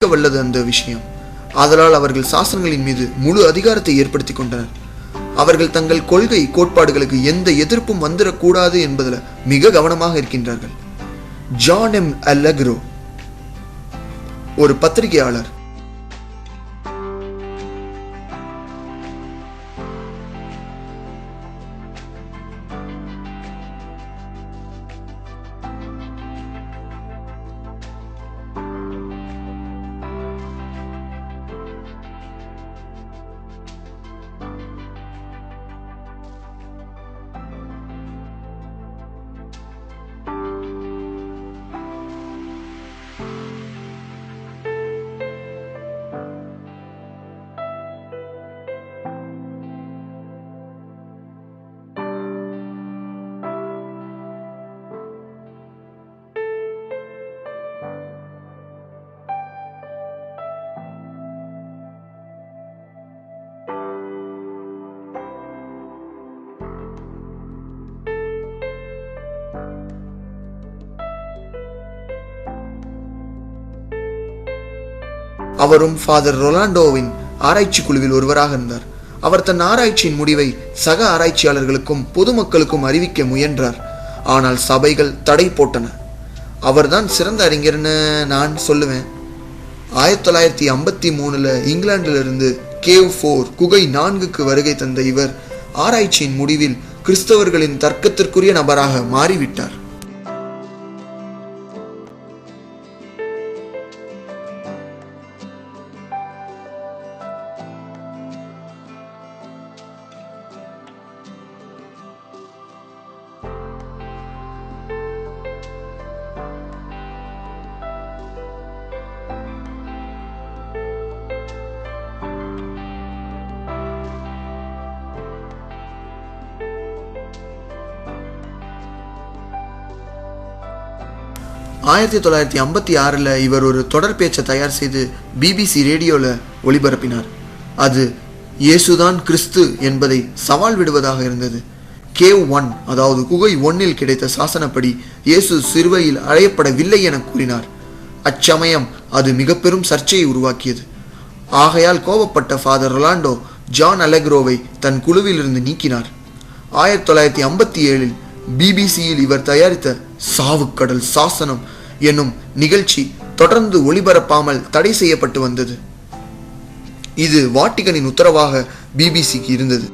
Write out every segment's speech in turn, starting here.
வல்லது அந்த விஷயம். ஆதலால் அவர்கள் சாசனங்களின் மீது முழு அதிகாரத்தை ஏற்படுத்தி கொண்டனர். அவர்கள் தங்கள் கொள்கை கோட்பாடுகளுக்கு எந்த எதிர்ப்பும் வந்துடக்கூடாது என்பதில் மிக கவனமாக இருக்கின்றார்கள். ஜான் எம் அலெக்ரோ ஒரு பத்திரிகையாளர். அவரும் ஃபாதர் ரொலாண்டோவின் ஆராய்ச்சி குழுவில் ஒருவராக இருந்தார். அவர் தன் ஆராய்ச்சியின் முடிவை சக ஆராய்ச்சியாளர்களுக்கும் பொதுமக்களுக்கும் அறிவிக்க முயன்றார். ஆனால் சபைகள் தடை போட்டன. அவர்தான் சிறந்த அறிஞர்னு நான் சொல்லுவேன். 1953 இங்கிலாந்திலிருந்து கேவ் 4 குகை 4க்கு வருகை தந்த இவர் ஆராய்ச்சியின் முடிவில் கிறிஸ்தவர்களின் தர்க்கத்திற்குரிய நபராக மாறிவிட்டார். ஆயிரத்தி 1956 இவர் ஒரு தொடர் பேச்சை தயார் செய்து பிபிசி ரேடியோவில் ஒளிபரப்பினார். அது இயேசுதான் கிறிஸ்து என்பதை சவால் விடுவதாக இருந்தது. கேவ் 1 அதாவது குகை 1 கிடைத்த சாசனப்படி இயேசு சிலுவையில் அறையப்படவில்லை என கூறினார். அச்சமயம் அது மிக பெரும் சர்ச்சையை உருவாக்கியது. ஆகையால் கோபப்பட்ட ஃபாதர் ரொலாண்டோ ஜான் அலெக்ரோவை தன் குழுவிலிருந்து நீக்கினார். 1957 பிபிசியில் இவர் தயாரித்த சாவுக்கடல் சாசனம் என்னும் நிகழ்ச்சி தொடர்ந்து ஒளிபரப்பாமல் தடை செய்யப்பட்டு வந்தது. இது வாட்டிகனின் உத்தரவாக பிபிசிக்கு இருந்தது.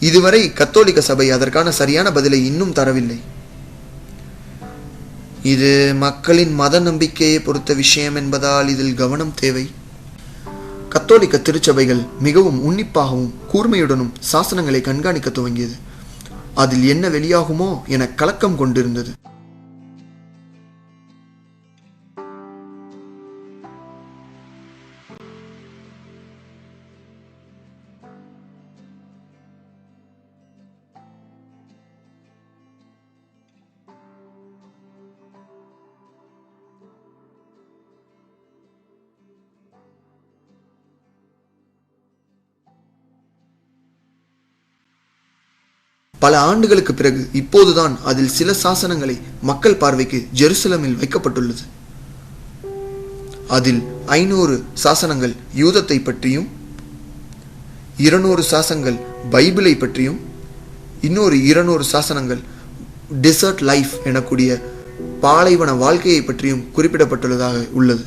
இதுவரை கத்தோலிக்க சபை அதற்கான சரியான பதிலை இன்னும் தரவில்லை. இது மக்களின் மத நம்பிக்கையை பொறுத்த விஷயம் என்பதால் இதில் கவனம் தேவை. கத்தோலிக்க திருச்சபைகள் மிகவும் உன்னிப்பாகவும் கூர்மையுடனும் சாசனங்களை கண்காணிக்க துவங்கியது. அதில் என்ன வெளியாகுமோ என கலக்கம் கொண்டிருந்தது. பல ஆண்டுகளுக்கு பிறகு இப்போதுதான் அதில் சில சாசனங்களை மக்கள் பார்வைக்கு ஜெருசலமில் வைக்கப்பட்டுள்ளது. அதில் 500 சாசனங்கள் யூதத்தை பற்றியும், 200 சாசனங்கள் பைபிளை பற்றியும், இன்னொரு 200 சாசனங்கள் டெசர்ட் லைஃப் எனக்கூடிய பாலைவன வாழ்க்கையை பற்றியும் குறிப்பிடப்பட்டுள்ளதாக உள்ளது.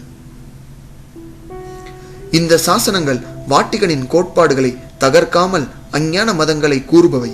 இந்த சாசனங்கள் வாட்டிகனின் கோட்பாடுகளை தகர்க்காமல் அஞ்ஞான மதங்களை கூறுபவை.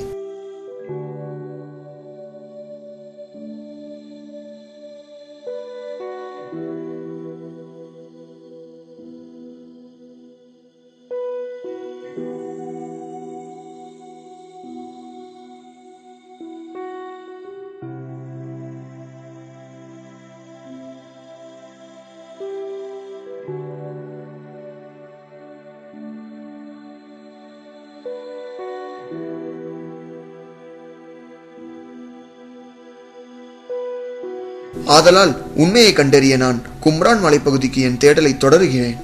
ஆதலால் உண்மையை கண்டறிய நான் கும்ரான் மலைப்பகுதிக்கு என் தேடலை தொடருகிறேன்.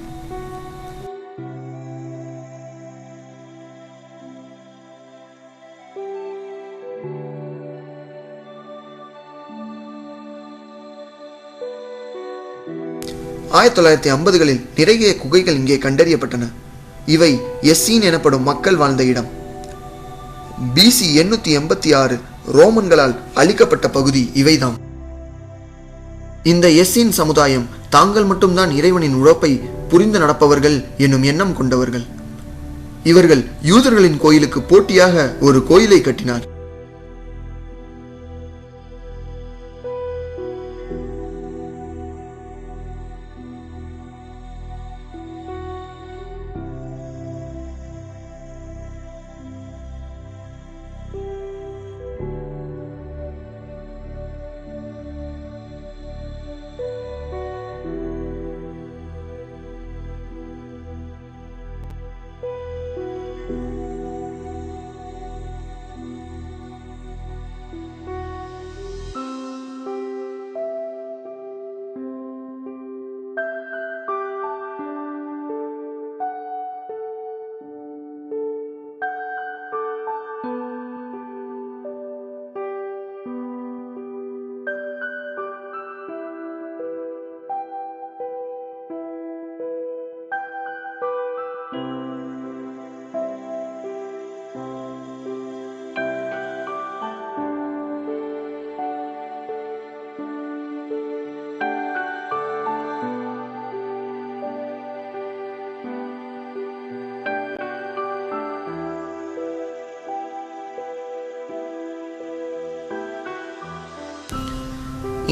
1950களில் நிறைய குகைகள் இங்கே கண்டறியப்பட்டன. இவை எஸ்ஸீன் எனப்படும் மக்கள் வாழ்ந்த இடம். பிசி 886 ரோமன்களால் அழிக்கப்பட்ட பகுதி இவைதான். இந்த எஸ்ஸீன் சமுதாயம் தாங்கள் மட்டும்தான் இறைவனின் உழைப்பை புரிந்து நடப்பவர்கள் என்னும் எண்ணம் கொண்டவர்கள். இவர்கள் யூதர்களின் கோயிலுக்கு போட்டியாக ஒரு கோயிலை கட்டினார்.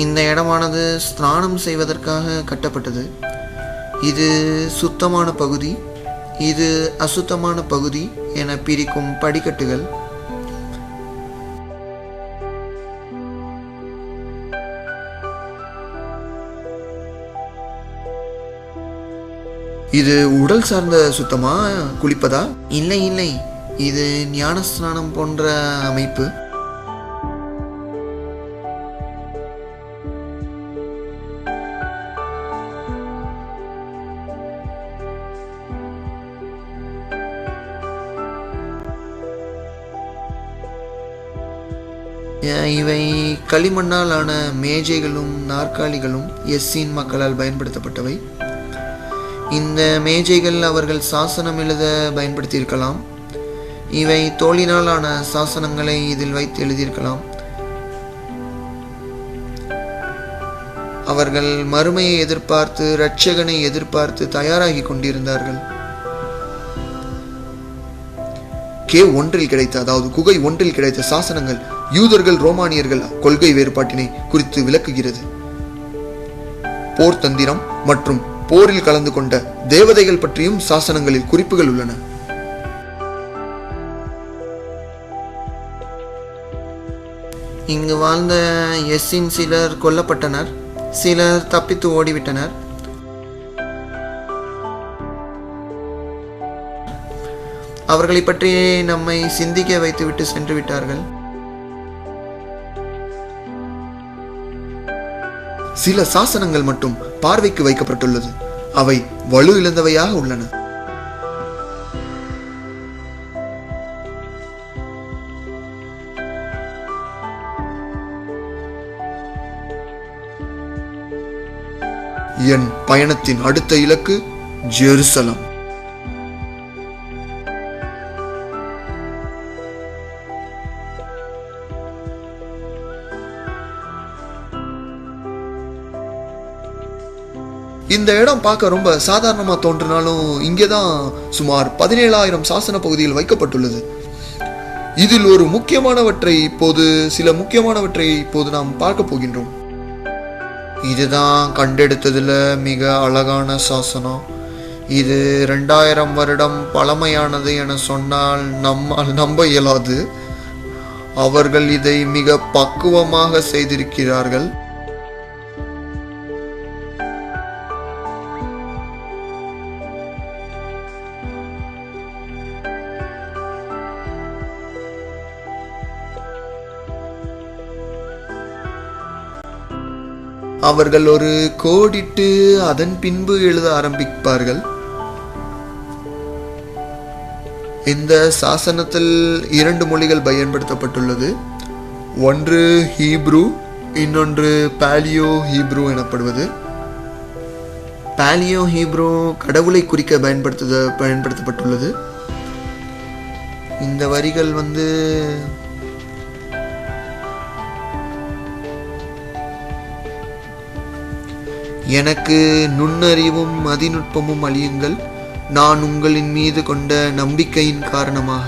இந்த இடமானது ஸ்நானம் செய்வதற்காக கட்டப்பட்டது. இது சுத்தமான பகுதி, இது அசுத்தமான பகுதி என பிரிக்கும் படிக்கட்டுகள். இது உடல் சார்ந்த சுத்தமா, குளிப்பதா? இல்லை இல்லை, இது ஞான ஸ்நானம் போன்ற அமைப்பு. இவை களிமண்ணால் ஆன மேஜைகளும் நாற்காலிகளும் எஸ்ஸீன் மக்களால் பயன்படுத்தப்பட்டவை. இந்த மேஜைகள் அவர்கள் சாசனம் எழுத பயன்படுத்தியிருக்கலாம். இவை தோலினால் ஆன சாசனங்களை இதில் வைத்து எழுதியிருக்கலாம். அவர்கள் மறுமையை எதிர்பார்த்து, இரட்சகனை எதிர்பார்த்து தயாராகி கொண்டிருந்தார்கள். K1 கிடைத்த, அதாவது குகை 1 கிடைத்த சாசனங்கள் யூதர்கள் ரோமானியர்கள் கொள்கை வேறுபாட்டினை குறித்து விளக்குகிறது. போர் தந்திரம் மற்றும் போரில் கலந்து கொண்ட தேவதைகள் பற்றியும் சாசனங்களில் குறிப்புகள் உள்ளன. இங்கு வாழ்ந்த எஸ்ஸின் சிலர் கொல்லப்பட்டனர், சிலர் தப்பித்து ஓடிவிட்டனர். அவர்களை பற்றி நம்மை சிந்திக்க வைத்துவிட்டு சென்று விட்டார்கள். சில சாசனங்கள் மட்டும் பார்வைக்கு வைக்கப்பட்டுள்ளது. அவை வலு இழந்தவையாக உள்ளன. என் பயணத்தின் அடுத்த இலக்கு ஜெருசலம். இந்த இடம் பார்க்க ரொம்ப சாதாரணமா தோன்றினாலும் இங்கேதான் சுமார் 17,000 சாசன பகுதியில் வைக்கப்பட்டுள்ளது. இதில் சில முக்கியமானவற்றை இப்போது நாம் பார்க்க போகின்றோம். இதுதான் கண்டெடுத்ததுல மிக அழகான சாசனம். இது 2000 வருடம் பழமையானது என சொன்னால் நம்மால் நம்ப இயலாது. அவர்கள் இதை மிக பக்குவமாக செய்திருக்கிறார்கள். அவர்கள் ஒரு கோடிட்டு அதன் பின்பு எழுத ஆரம்பிப்பார்கள். இந்த சாசனத்தில் 2 மொழிகள் பயன்படுத்தப்பட்டுள்ளது. ஒன்று ஹீப்ரு, இன்னொன்று பாலியோ ஹீப்ரு எனப்படுவது. பாலியோ ஹீப்ரோ கடவுளை குறிக்க பயன்படுத்தப்பட்டுள்ளது. இந்த வரிகள் எனக்கு நுண்ணறிவும் அதிநுட்பமும் அழியுங்கள், நான் உங்களின் மீது கொண்ட நம்பிக்கையின் காரணமாக.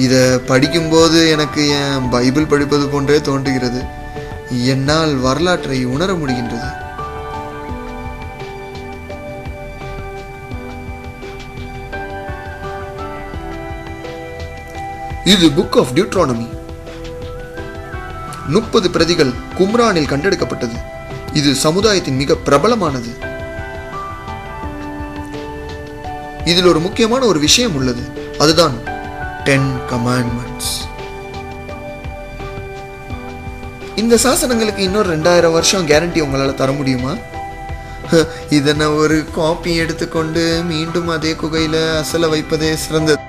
இதை படிக்கும்போது எனக்கு என் பைபிள் படிப்பது போன்றே தோன்றுகிறது. என்னால் வரலாற்றை உணர முடிகின்றது. இது புக் ஆஃப் டியூட்ரானமி. 30 பிரதிகள் கும்ரானில் கண்டெடுக்கப்பட்டது. இது சமுதாயத்தின் மிக பிரபலமானது. இதில் ஒரு முக்கியமான ஒரு விஷயம் உள்ளது, அதுதான் 10 commandments. இந்த சாசனங்களுக்கு இன்னொரு 2000 வருஷம் கேரண்டி உங்களால் தர முடியுமா? இதனை ஒரு காப்பி எடுத்துக்கொண்டு மீண்டும் அதே குகையில அசல வைப்பதே சிறந்தது.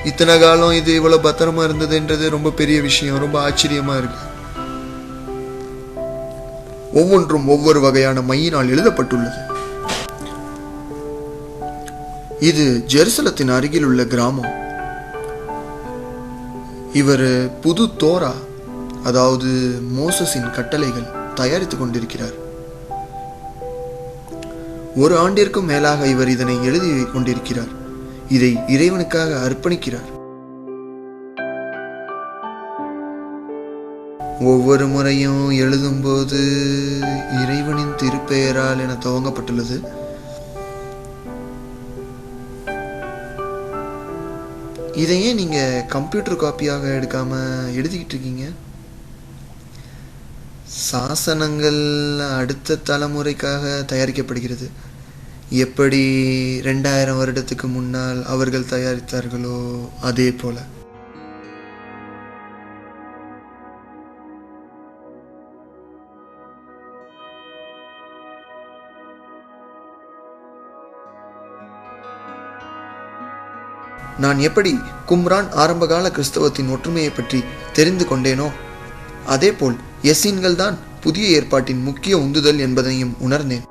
இத்தனை காலம் இது இவ்வளவு பத்திரமா இருந்ததுன்றது ரொம்ப பெரிய விஷயம், ரொம்ப ஆச்சரியமா இருக்கு. ஒவ்வொன்றும் ஒவ்வொரு வகையான மையினால் எழுதப்பட்டுள்ளது. இது ஜெருசலத்தின் அருகில் உள்ள கிராமம். இவர் புது தோரா, அதாவது மோசஸின் கட்டளைகள் தயாரித்துக் கொண்டிருக்கிறார். ஒரு ஆண்டிற்கும் மேலாக இவர் இதனை எழுதி கொண்டிருக்கிறார். இதை இறைவனுக்காக அர்ப்பணிக்கிறார். ஒவ்வொரு முறையும் எழுதும்போது இறைவனின் திருப்பெயரால் என துவங்கப்பட்டுள்ளது. இதையே நீங்க கம்ப்யூட்டர் காப்பியாக எடுக்காம எழுதிக்கிட்டு இருக்கீங்க? சாசனங்கள் அடுத்த தலைமுறைக்காக தயாரிக்கப்படுகிறது. எப்படி 2000 வருடத்துக்கு முன்னால் அவர்கள் தயாரித்தார்களோ அதே போல. நான் எப்படி கும்ரான் ஆரம்பகால கிறிஸ்தவத்தின் ஒற்றுமையை பற்றி தெரிந்து கொண்டேனோ அதேபோல் எஸ்ஸீன்கள் தான் புதிய ஏற்பாட்டின் முக்கிய உந்துதல் என்பதையும் உணர்ந்தேன்.